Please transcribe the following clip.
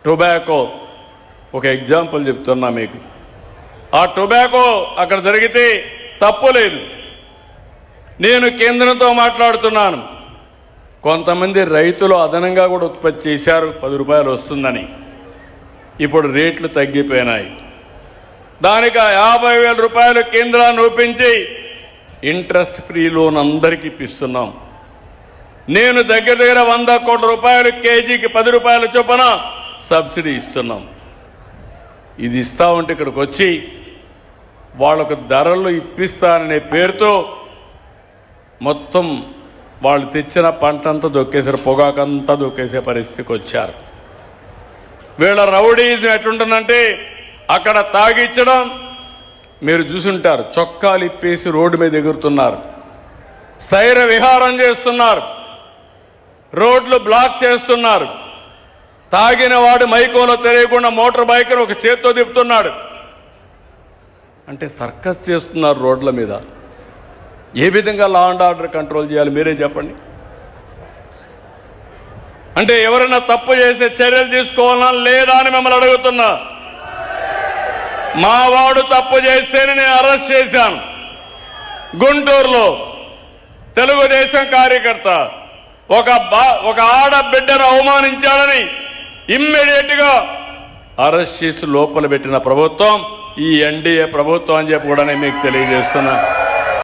Tobacco ఒక example చెప్తున్నా మీకు. ఆ టొబాకో అక్కడ జరిగితే తప్పు లేదు. నేను కేంద్రంతో మాట్లాడుతున్నాను. కొంతమంది రైతులు అదనంగా కూడా ఉత్పత్తి చేశారు, 10 రూపాయలు వస్తుందని. ఇప్పుడు రేట్లు తగ్గిపోయినాయి. దానికి 50,000 రూపాయలు కేంద్రాన్ని ఒప్పించి ఇంట్రెస్ట్ ఫ్రీ లోన్ అందరికీ ఇప్పిస్తున్నాం. నేను దగ్గర 100 కోట్ల రూపాయలు కేజీకి 10 రూపాయల చొప్పున సబ్సిడీ ఇస్తున్నాం. ఇది ఇస్తా ఉంటే ఇక్కడికి వచ్చి వాళ్ళకు ధరలు ఇప్పిస్తాననే పేరుతో మొత్తం వాళ్ళు తెచ్చిన పంటంతా దొక్కేశారు, పొగాకంతా దొక్కేసే పరిస్థితికి వచ్చారు. వీళ్ళ రౌడీజం ఎట్లుంటుందంటే అక్కడ తాగిచ్చడం మీరు చూసుంటారు. చొక్కాలు ఇప్పేసి రోడ్డు మీద ఎగురుతున్నారు, స్థైర్య విహారం చేస్తున్నారు, రోడ్లు బ్లాక్ చేస్తున్నారు. తాగిన వాడు మైకోలో తెలియకుండా మోటార్ బైక్ను ఒక చేత్తో తిప్పుతున్నాడు. అంటే సర్కస్ చేస్తున్నారు రోడ్ల మీద. ఏ విధంగా లా అండ్ ఆర్డర్ కంట్రోల్ చేయాలి మీరే చెప్పండి. అంటే ఎవరైనా తప్పు చేసే చర్యలు తీసుకోవాలన్నా లేదా అని మిమ్మల్ని అడుగుతున్నా. మా వాడు తప్పు చేస్తేనే నేను అరెస్ట్ చేశాను. గుంటూరులో తెలుగుదేశం కార్యకర్త ఒక ఆడబిడ్డను అవమానించాడని ఇమ్మీడియట్ గా అరెస్ట్ చేసి లోపల పెట్టిన ప్రభుత్వం ఈ ఎన్డీఏ ప్రభుత్వం అని చెప్పి కూడా నేను మీకు తెలియజేస్తున్నా.